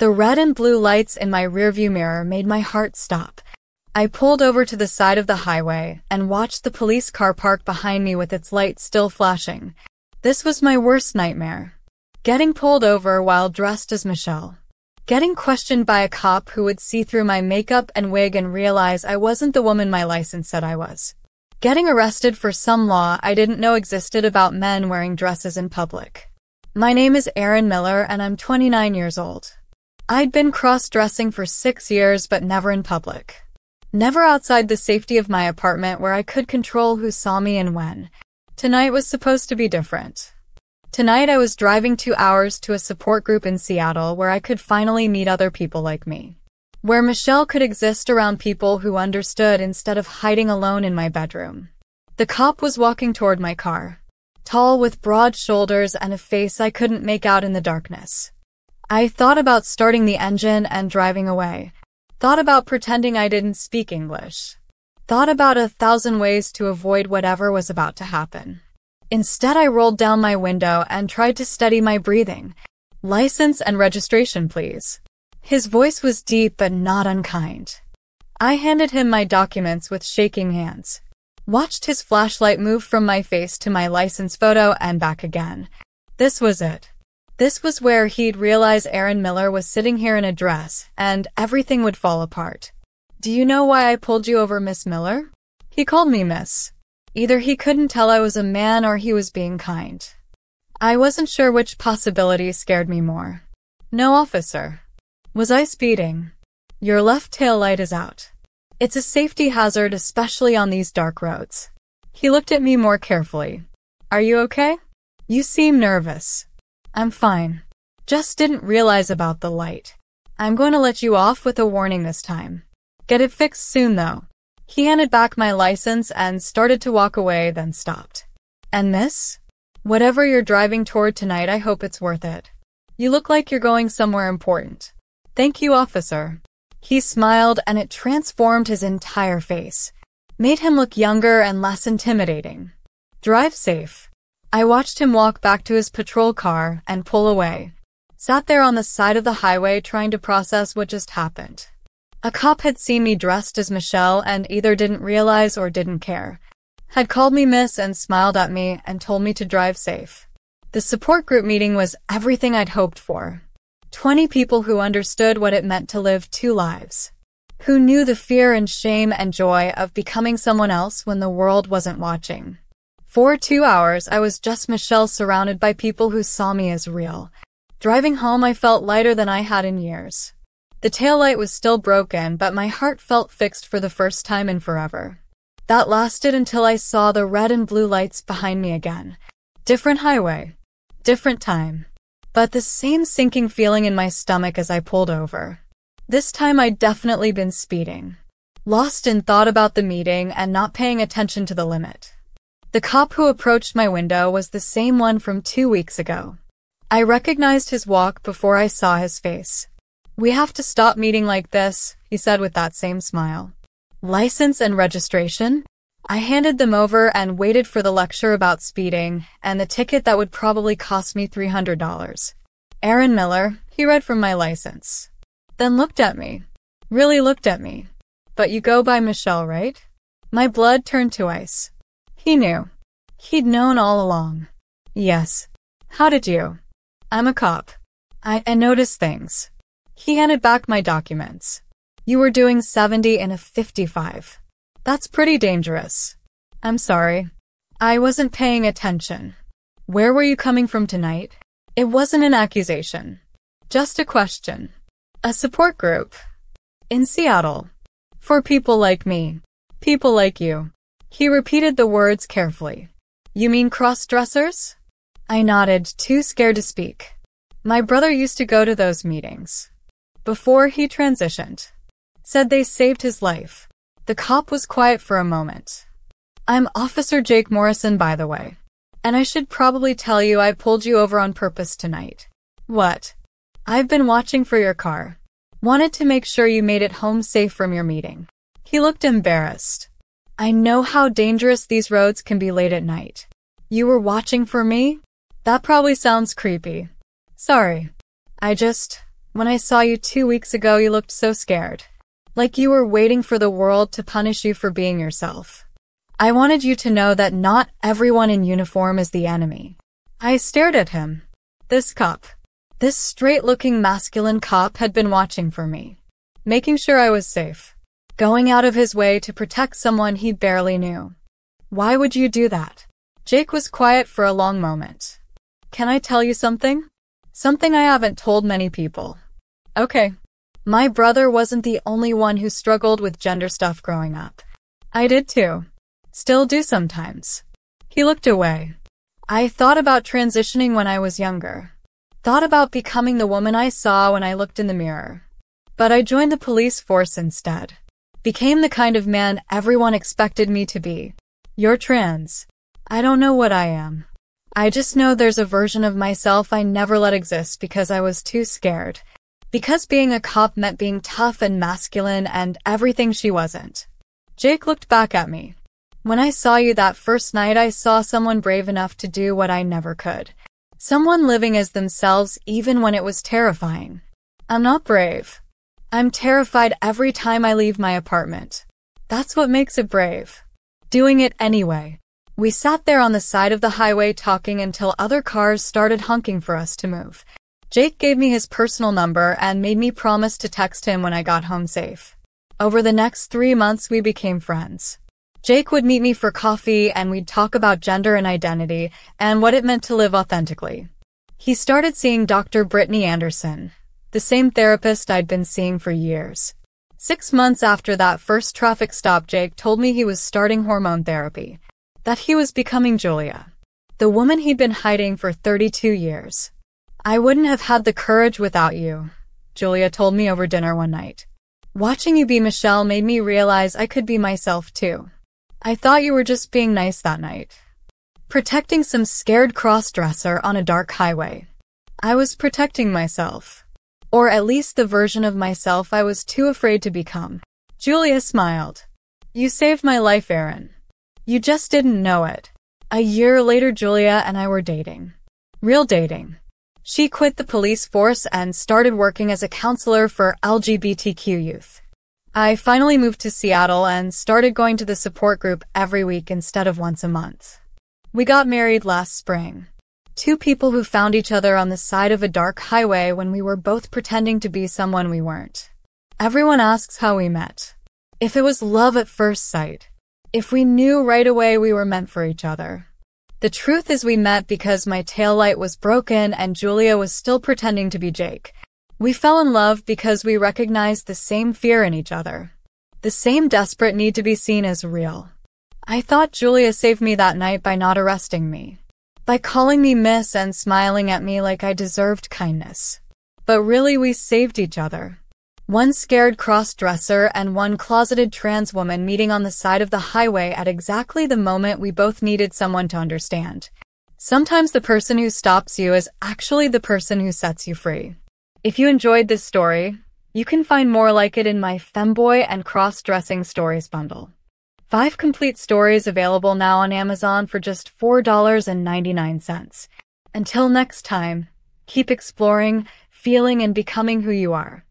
The red and blue lights in my rearview mirror made my heart stop. I pulled over to the side of the highway and watched the police car park behind me with its lights still flashing. This was my worst nightmare. Getting pulled over while dressed as Michelle. Getting questioned by a cop who would see through my makeup and wig and realize I wasn't the woman my license said I was. Getting arrested for some law I didn't know existed about men wearing dresses in public. My name is Erin Miller and I'm 29 years old. I'd been cross-dressing for 6 years but never in public. Never outside the safety of my apartment where I could control who saw me and when. Tonight was supposed to be different. Tonight I was driving 2 hours to a support group in Seattle where I could finally meet other people like me. Where Michelle could exist around people who understood instead of hiding alone in my bedroom. The cop was walking toward my car. Tall with broad shoulders and a face I couldn't make out in the darkness. I thought about starting the engine and driving away. Thought about pretending I didn't speak English. Thought about 1,000 ways to avoid whatever was about to happen. Instead, I rolled down my window and tried to steady my breathing. License and registration, please. His voice was deep but not unkind. I handed him my documents with shaking hands. Watched his flashlight move from my face to my license photo and back again. This was it. This was where he'd realize Erin Miller was sitting here in a dress, and everything would fall apart. Do you know why I pulled you over, Miss Miller? He called me Miss. Either he couldn't tell I was a man or he was being kind. I wasn't sure which possibility scared me more. No, officer. Was I speeding? Your left tail light is out. It's a safety hazard, especially on these dark roads. He looked at me more carefully. Are you okay? You seem nervous. I'm fine. Just didn't realize about the light. I'm going to let you off with a warning this time. Get it fixed soon, though. He handed back my license and started to walk away, then stopped. And miss? Whatever you're driving toward tonight, I hope it's worth it. You look like you're going somewhere important. Thank you, officer. He smiled and it transformed his entire face. Made him look younger and less intimidating. Drive safe. I watched him walk back to his patrol car and pull away. Sat there on the side of the highway trying to process what just happened. A cop had seen me dressed as Michelle and either didn't realize or didn't care. Had called me miss and smiled at me and told me to drive safe. The support group meeting was everything I'd hoped for. 20 people who understood what it meant to live 2 lives. Who knew the fear and shame and joy of becoming someone else when the world wasn't watching. For 2 hours, I was just Michelle surrounded by people who saw me as real. Driving home, I felt lighter than I had in years. The taillight was still broken, but my heart felt fixed for the first time in forever. That lasted until I saw the red and blue lights behind me again. Different highway. Different time. But the same sinking feeling in my stomach as I pulled over. This time I'd definitely been speeding. Lost in thought about the meeting and not paying attention to the limit. The cop who approached my window was the same one from 2 weeks ago. I recognized his walk before I saw his face. We have to stop meeting like this, he said with that same smile. License and registration? I handed them over and waited for the lecture about speeding and the ticket that would probably cost me $300. Erin Miller, he read from my license. Then looked at me. Really looked at me. But you go by Michelle, right? My blood turned to ice. He knew. He'd known all along. Yes. How did you? I'm a cop. I noticed things. He handed back my documents. You were doing 70 in a 55. That's pretty dangerous. I'm sorry. I wasn't paying attention. Where were you coming from tonight? It wasn't an accusation. Just a question. A support group. In Seattle. For people like me. People like you. He repeated the words carefully. You mean cross-dressers? I nodded, too scared to speak. My brother used to go to those meetings. Before he transitioned. Said they saved his life. The cop was quiet for a moment. I'm Officer Jake Morrison, by the way. And I should probably tell you I pulled you over on purpose tonight. What? I've been watching for your car. Wanted to make sure you made it home safe from your meeting. He looked embarrassed. I know how dangerous these roads can be late at night. You were watching for me? That probably sounds creepy. Sorry. When I saw you 2 weeks ago, you looked so scared. Like you were waiting for the world to punish you for being yourself. I wanted you to know that not everyone in uniform is the enemy." I stared at him. This cop, this straight-looking masculine cop had been watching for me, making sure I was safe, going out of his way to protect someone he barely knew. "Why would you do that?" Jake was quiet for a long moment. "Can I tell you something? Something I haven't told many people." "Okay." My brother wasn't the only one who struggled with gender stuff growing up. I did too. Still do sometimes. He looked away. "I thought about transitioning when I was younger. Thought about becoming the woman I saw when I looked in the mirror. But I joined the police force instead. Became the kind of man everyone expected me to be. You're trans. I don't know what I am. I just know there's a version of myself I never let exist because I was too scared. Because being a cop meant being tough and masculine and everything she wasn't." Jake looked back at me. "When I saw you that first night, I saw someone brave enough to do what I never could. Someone living as themselves even when it was terrifying. I'm not brave. I'm terrified every time I leave my apartment. That's what makes it brave. Doing it anyway." We sat there on the side of the highway talking until other cars started honking for us to move. Jake gave me his personal number and made me promise to text him when I got home safe. Over the next 3 months, we became friends. Jake would meet me for coffee and we'd talk about gender and identity and what it meant to live authentically. He started seeing Dr. Brittany Anderson, the same therapist I'd been seeing for years. 6 months after that first traffic stop, Jake told me he was starting hormone therapy, that he was becoming Julia, the woman he'd been hiding for 32 years. "I wouldn't have had the courage without you," Julia told me over dinner one night. "Watching you be Michelle made me realize I could be myself too. I thought you were just being nice that night. Protecting some scared crossdresser on a dark highway. I was protecting myself. Or at least the version of myself I was too afraid to become." Julia smiled. "You saved my life, Aaron. You just didn't know it." A year later, Julia and I were dating. Real dating. She quit the police force and started working as a counselor for LGBTQ youth. I finally moved to Seattle and started going to the support group every week instead of once a month. We got married last spring. 2 people who found each other on the side of a dark highway when we were both pretending to be someone we weren't. Everyone asks how we met. If it was love at first sight. If we knew right away we were meant for each other. The truth is we met because my taillight was broken and Julia was still pretending to be Jake. We fell in love because we recognized the same fear in each other. The same desperate need to be seen as real. I thought Julia saved me that night by not arresting me. By calling me miss and smiling at me like I deserved kindness. But really we saved each other. One scared cross-dresser and one closeted trans woman meeting on the side of the highway at exactly the moment we both needed someone to understand. Sometimes the person who stops you is actually the person who sets you free. If you enjoyed this story, you can find more like it in my Femboy and Crossdressing Stories bundle. 5 complete stories available now on Amazon for just $4.99. Until next time, keep exploring, feeling, and becoming who you are.